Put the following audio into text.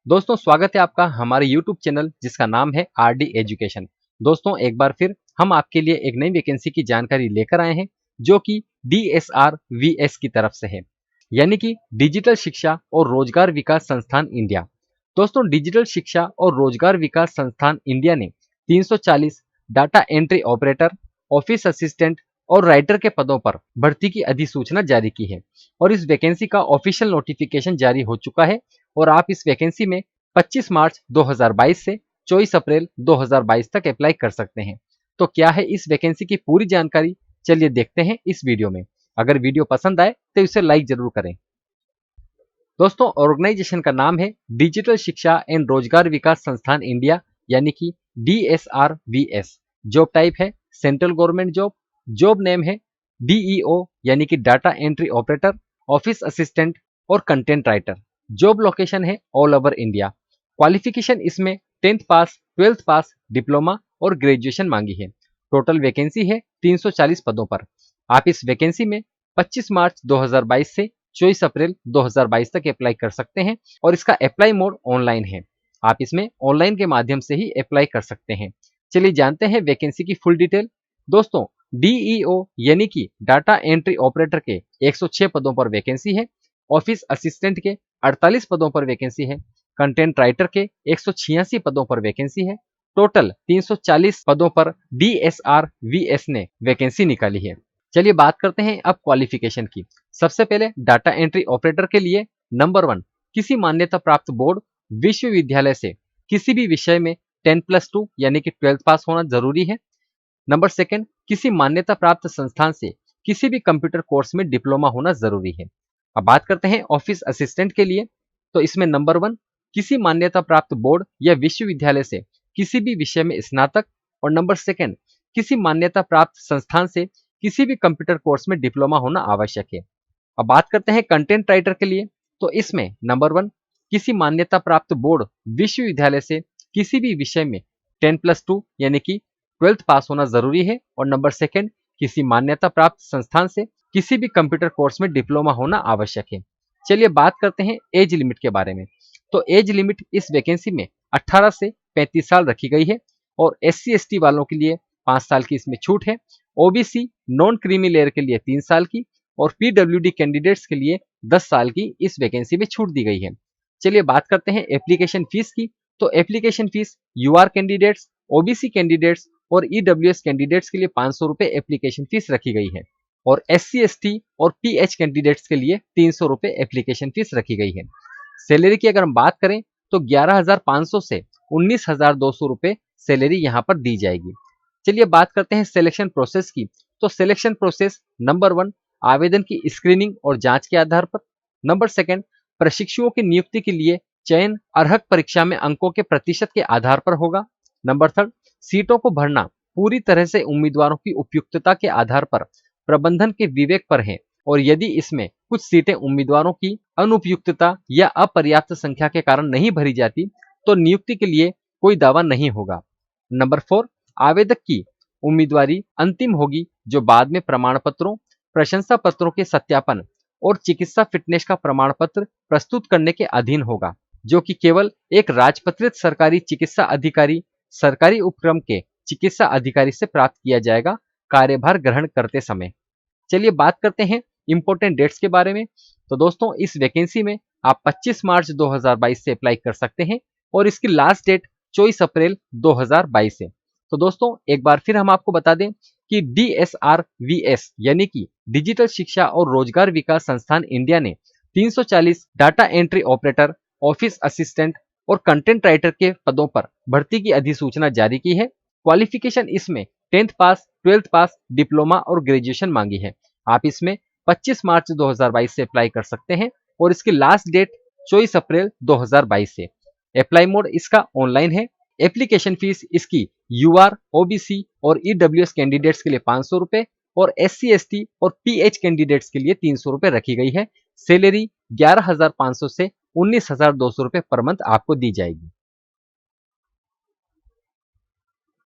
दोस्तों स्वागत है आपका हमारे YouTube चैनल जिसका नाम है आरडी एजुकेशन। दोस्तों एक बार फिर हम आपके लिए एक नई वैकेंसी की जानकारी लेकर आए हैं जो कि DSRVS की तरफ से है, यानी कि डिजिटल शिक्षा और रोजगार विकास संस्थान इंडिया। दोस्तों डिजिटल शिक्षा और रोजगार विकास संस्थान इंडिया ने 340 data entry operator, office assistant और राइटर के पदों पर भर्ती की अधिसूचना जारी की है और इस वैकेंसी का ऑफिशियल नोटिफिकेशन जारी हो चुका है और आप इस वैकेंसी में 25 मार्च 2022 से 24 अप्रैल 2022 तक अप्लाई कर सकते हैं। तो क्या है इस वैकेंसी की पूरी जानकारी, चलिए देखते हैं इस वीडियो में। अगर वीडियो पसंद आए तो इसे लाइक जरूर करें। दोस्तों ऑर्गेनाइजेशन का नाम है डिजिटल शिक्षा एंड रोजगार विकास संस्थान इंडिया, यानी कि DSRVS। जॉब टाइप है central government job. Job name है DEO यानी कि data entry operator, office assistant और कंटेंट राइटर। जॉब लोकेशन है ऑल ओवर इंडिया। क्वालिफिकेशन इसमें 10th पास, 12th पास, डिप्लोमा और ग्रेजुएशन मांगी है। टोटल वैकेंसी है 340 पदों पर। आप इस वैकेंसी में 25 मार्च 2022 से 24 अप्रैल 2022 तक अप्लाई कर सकते हैं और इसका अप्लाई मोड ऑनलाइन है। आप इसमें ऑनलाइन के माध्यम से ही अप्लाई कर सकते हैं। चलिए जानते हैं वैकेंसी की फुल डिटेल। दोस्तों DEO यानी कि डाटा एंट्री ऑपरेटर के 106 पदों पर वैकेंसी है। ऑफिस असिस्टेंट के 48 पदों पर वैकेंसी है। कंटेंट राइटर के 186 पदों पर वैकेंसी है। टोटल 340 पदों पर DSRVS ने वैकेंसी निकाली है। चलिए बात करते हैं अब क्वालिफिकेशन की। सबसे पहले डाटा एंट्री ऑपरेटर के लिए नंबर 1, किसी मान्यता प्राप्त बोर्ड विश्वविद्यालय से किसी भी विषय में 10+2 यानी कि 12th पास होना जरूरी है। नंबर 2, किसी मान्यता प्राप्त संस्थान से किसी भी कंप्यूटर कोर्स में डिप्लोमा होना जरूरी है। अब बात करते हैं ऑफिस असिस्टेंट के लिए। तो इसमें नंबर 1, किसी मान्यता प्राप्त बोर्ड या विश्वविद्यालय से किसी भी विषय में स्नातक और नंबर 2, किसी मान्यता प्राप्त संस्थान से किसी भी कंप्यूटर कोर्स में डिप्लोमा होना आवश्यक है। अब बात करते हैं कंटेंट राइटर के लिए। तो इसमें नंबर 1, किसी मान्यता प्राप्त बोर्ड विश्वविद्यालय से किसी भी विषय में 10+2 यानी कि 12th पास होना जरूरी है और नंबर 2, किसी मान्यता प्राप्त संस्थान से किसी भी कंप्यूटर कोर्स में डिप्लोमा होना आवश्यक है। चलिए बात करते हैं एज लिमिट के बारे में। तो एज लिमिट इस वैकेंसी में 18 से 35 साल रखी गई है और SC/ST वालों के लिए 5 साल की इसमें छूट है। OBC नॉन क्रीमी लेयर के लिए 3 साल की और PWD कैंडिडेट्स के लिए 10 साल की इस वैकेंसी में छूट दी गई है। चलिए बात करते हैं एप्लीकेशन फीस की। तो application fees UR candidates, OBC candidates और EWS कैंडिडेट्स के लिए 500 रुपए एप्लीकेशन फीस रखी गई है और SC/ST और PH कैंडिडेट्स के लिए 300 रुपए एप्लीकेशन फीस रखी गई है। सैलरी की अगर हम बात करें तो 11,500 से 19,200 रुपए सैलरी यहाँ पर दी जाएगी। चलिए बात करते हैं सिलेक्शन प्रोसेस की। तो सिलेक्शन प्रोसेस नंबर 1, आवेदन की स्क्रीनिंग और जांच के आधार पर। नंबर 2, प्रशिक्षुओं की नियुक्ति के लिए चयन अर्हक परीक्षा में अंकों के प्रतिशत के आधार पर होगा। नंबर 3, सीटों को भरना पूरी तरह से उम्मीदवारों की उपयुक्तता के आधार पर प्रबंधन के विवेक पर है और यदि इसमें कुछ सीटें उम्मीदवारों की अनुपयुक्तता या अपर्याप्त संख्या के कारण नहीं भरी जाती तो नियुक्ति के लिए कोई दावा नहीं होगा। नंबर 4, आवेदक की उम्मीदवारी अंतिम होगी जो बाद में प्रमाण पत्रों, प्रशंसा पत्रों के सत्यापन और चिकित्सा फिटनेस का प्रमाण पत्र प्रस्तुत करने के अधीन होगा, जो कि केवल एक राजपत्रित सरकारी चिकित्सा अधिकारी, सरकारी उपक्रम के चिकित्सा अधिकारी से प्राप्त किया जाएगा कार्यभार ग्रहण करते समय। चलिए बात करते हैं इंपॉर्टेंट डेट्स के बारे में। तो दोस्तों इस वैकेंसी में आप 25 मार्च 2022 से अप्लाई कर सकते हैं और इसकी लास्ट डेट 24 अप्रैल 2022 है। तो दोस्तों एक बार फिर हम आपको बता दें कि DSRVS यानी कि डिजिटल शिक्षा और रोजगार विकास संस्थान इंडिया ने 340 data entry operator, office assistant और कंटेंट राइटर के पदों पर भर्ती की अधिसूचना जारी की है। क्वालिफिकेशन इसमें 10th पास, 12th पास, डिप्लोमा और ग्रेजुएशन मांगी है। आप इसमें 25 मार्च 2022 से अप्लाई कर सकते हैं और इसकी लास्ट डेट 24 अप्रैल 2022 से। अप्लाई मोड इसका ऑनलाइन है। एप्लीकेशन फीस इसकी UR, OBC और EWS कैंडिडेट्स के लिए 500 रुपए और SC/ST और PH कैंडिडेट्स के लिए 300 रुपए रखी गई है। सैलरी 11,500 से 19,200 रुपए पर मंथ आपको दी जाएगी।